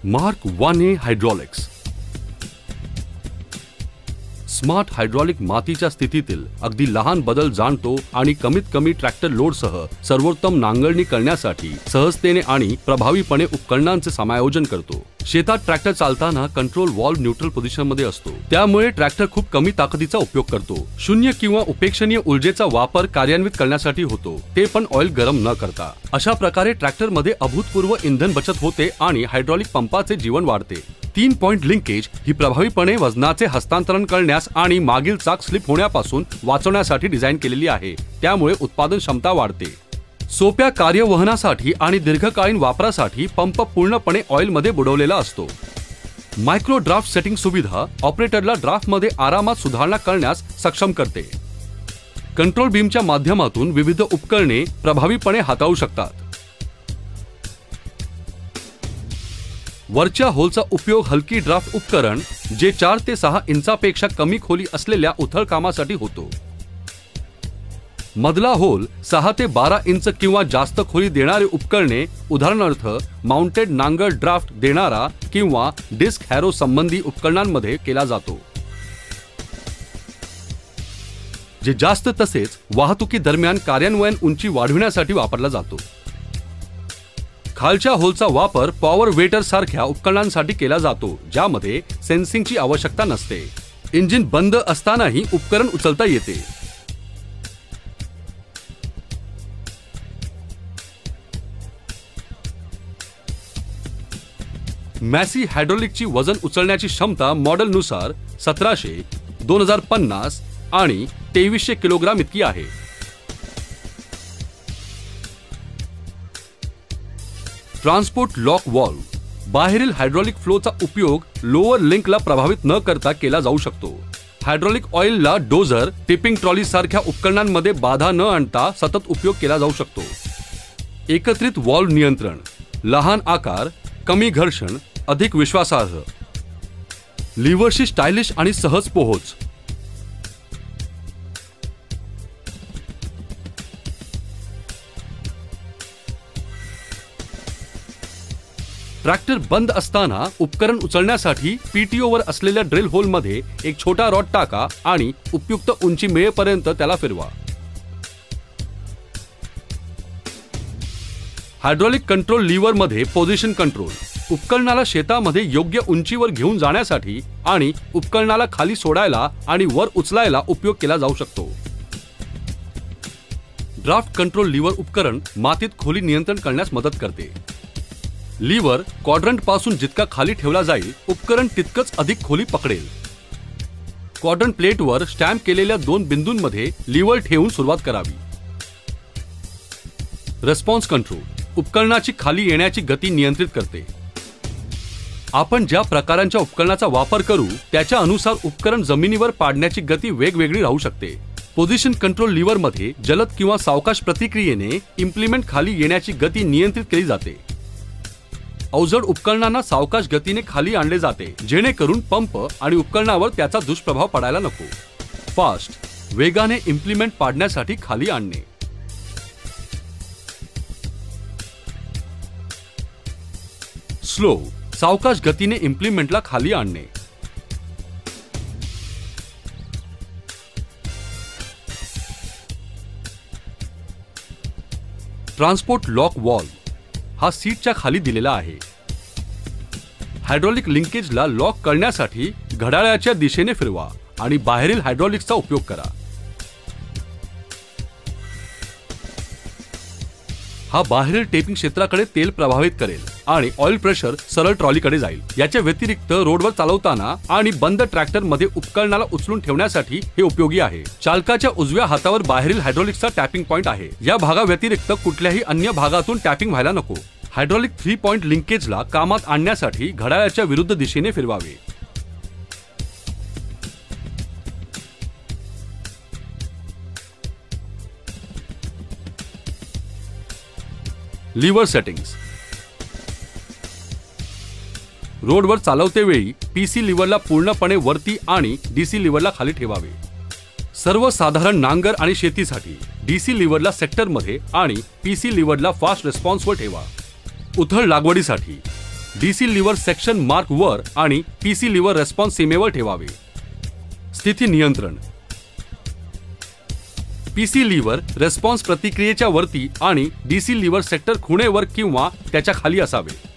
Mark 1A hydraulics smart hydraulic मातीच्या स्थितीतील अगदी लहान बदल जाणतो आणि कमीत कमी ट्रॅक्टर लोडसह सर्वोत्तम नांगरणी करण्यासाठी सहजतेने आणि प्रभावीपणे उपकरणांचे समायोजन करतो। शेतात ट्रॅक्टर चालताना कंट्रोल व्हॉल्व न्यूट्रल पोझिशनमध्ये असतो, त्यामुळे ट्रॅक्टर खूप कमी ताकदीचा उपयोग करतो। शून्य किंवा उपेक्षणीय ऊर्जेचा वापर कार्यान्वित करण्यासाठी होतो, ते पण ऑइल गरम न करता। अशा प्रकारे ट्रॅक्टरमध्ये अभूतपूर्व इंधन बचत होते आणि हायड्रॉलिक पंपाचे जीवन वाढते। 3 पॉइंट लिंकेज ही प्रभावीपणे वजनाचे हस्तांतरण करण्यास आणि मागील चाक स्लिप होण्यापासून वाचवण्यासाठी डिझाइन केलेली आहे, त्यामुळे उत्पादन क्षमता वाढते। सोप्या कार्यवहनासाठी आणि दीर्घकालीन वापरासाठी पंप पूर्णपणे ऑइल मध्ये बुडवलेला असतो। मायक्रो ड्राफ्ट सेटिंग सुविधा ऑपरेटरला ड्राफ्ट मध्ये आरामात सुधारणा करण्यास सक्षम करते। कंट्रोल बीमच्या माध्यमातून विविध उपकरणे प्रभावीपणे हाताळू शकतात। वरच्या होलचा उपयोग हलकी ड्राफ्ट उपकरण जे 4 ते 6 इंचापेक्षा कमी खोली असलेल्या उथळ कामासाठी होतो। मधला होल 6 ते 12 इंच किंवा जास्त खोली देणारे उपकरणे, उदाहरणार्थ माउंटेड नांगर ड्राफ्ट देणारा किंवा डिस्क हॅरो संबंधी उपकरणांमध्ये केला जातो, जे जास्त तसेच वाहतुकी दरम्यान कार्यान्वयन उंची वाढविण्यासाठी वापरला जातो। खालच्या होलचा वापर पॉवर वेटर सारख्या उपकरणांसाठी केला जातो, ज्यामध्ये सेन्सिंगची आवश्यकता नसते। इंजिन बंद असतानाही उपकरण उचलता येते। मॅसी हायड्रॉलिकची वजन उचलण्याची क्षमता मॉडेलनुसार 1700, 2050 आणि 2300 किलोग्राम इतकी आहे। ट्रान्सपोर्ट लॉक व्हॉल्व बाहेरील हायड्रॉलिक फ्लोचा उपयोग लोअर लिंकला प्रभावित न करता केला जाऊ शकतो। हायड्रॉलिक ऑइलला डोझर, टिपिंग ट्रॉली सारख्या उपकरणांमध्ये बाधा न आणता सतत उपयोग केला जाऊ शकतो। एकत्रित व्हॉल्व नियंत्रण, लहान आकार, कमी घर्षण, अधिक विश्वासार्ह। लिव्हरशी स्टायलिश आणि सहज पोहोच। ट्रॅक्टर बंद असताना उपकरण उचलण्यासाठी पीटीओ वर असलेल्या ड्रिल होल मध्ये एक छोटा रॉड टाका आणि उपयुक्त उंची मिळेपर्यंत त्याला फिरवा। हायड्रॉलिक कंट्रोल लीव्हर मध्ये पोझिशन कंट्रोल उपकरणाला शेतामध्ये योग्य उंचीवर घेऊन जाण्यासाठी आणि उपकरणाला खाली सोडायला आणि वर उचलायला उपयोग केला जाऊ शकतो। ड्राफ्ट कंट्रोल लीव्हर उपकरण मातीत खोली नियंत्रण करण्यास मदत करते। लीव्हर क्वाड्रंट पासून जितका खाली ठेवला जाईल, उपकरण तितकंच अधिक खोली पकडेल। क्वाड्रंट प्लेटवर स्टॅम्प केलेल्या 2 बिंदूंमध्ये लीव्हर ठेवून सुरुवात करावी। रिस्पॉन्स कंट्रोल उपकरणाची खाली येण्याची गती नियंत्रित करते। आपण ज्या प्रकारांच्या उपकरणाचा वापर करू त्याच्या अनुसार उपकरण जमिनीवर पाडण्याची गती वेगवेगळी राहू शकते। पोझिशन कंट्रोल लीव्हर मध्ये जलद किंवा सावकाश प्रतिक्रियेने इम्प्लिमेंट खाली येण्याची गती नियंत्रित केली जाते। अवजड उपकरणांना सावकाश गतीने खाली आणले जाते, जेणेकरून पंप आणि उपकरणावर त्याचा दुष्प्रभाव पडायला नको। फास्ट वेगाने इम्प्लिमेंट पाडण्यासाठी खाली आणणे। स्लो सावकाश गतीने इम्प्लिमेंटला खाली आणणे। ट्रान्सपोर्ट लॉक व्हॉल्व हा सीटच्या खाली दिलेला आहे। हायड्रॉलिक लिंकेजला लॉक करण्यासाठी घड्याळाच्या दिशेने फिरवा आणि बाहेरील हायड्रॉलिक्सचा उपयोग करा। हा बाहेरील टेपिंग क्षेत्राकडे तेल प्रभावित करेल आणि ऑइल प्रेशर सरळ ट्रॉलीकडे जाईल। याच्या व्यतिरिक्त रोडवर चालवताना आणि बंद ट्रॅक्टर मध्ये उपकरणाला उचलून ठेवण्यासाठी हे उपयोगी आहे। चालकाच्या उजव्या हातावर बाहेरील हायड्रॉलिक्सचा टॅपिंग पॉइंट आहे। या भागा व्यतिरिक्त कुठल्याही अन्य भागातून टॅपिंग व्हायला नको। हायड्रॉलिक 3 पॉइंट लिंकेजला कामात आणण्यासाठी घड्याळाच्या विरुद्ध दिशेने फिरवावे। लीव्हर सेटिंग्स रोडवर चालवते वेळी पीसी लीव्हरला पूर्णपणे वरती आणि डीसी लीव्हरला खाली ठेवावे। सर्वसाधारण नांगर आणि शेतीसाठी डीसी लीव्हरला सेक्टरमध्ये आणि पीसी लीव्हरला फास्ट रिस्पॉन्सवर ठेवा। उथळ लागवडीसाठी डीसी लिव्हर सेक्शन मार्क वर आणि पीसी लिव्हर रेस्पॉन्स सीमेवर ठेवावे. स्थिती नियंत्रण. पीसी लिव्हर रेस्पॉन्स प्रतिक्रियेच्या वरती आणि डीसी लिव्हर सेक्टर खुणेवर किंवा त्याच्या खाली असावे.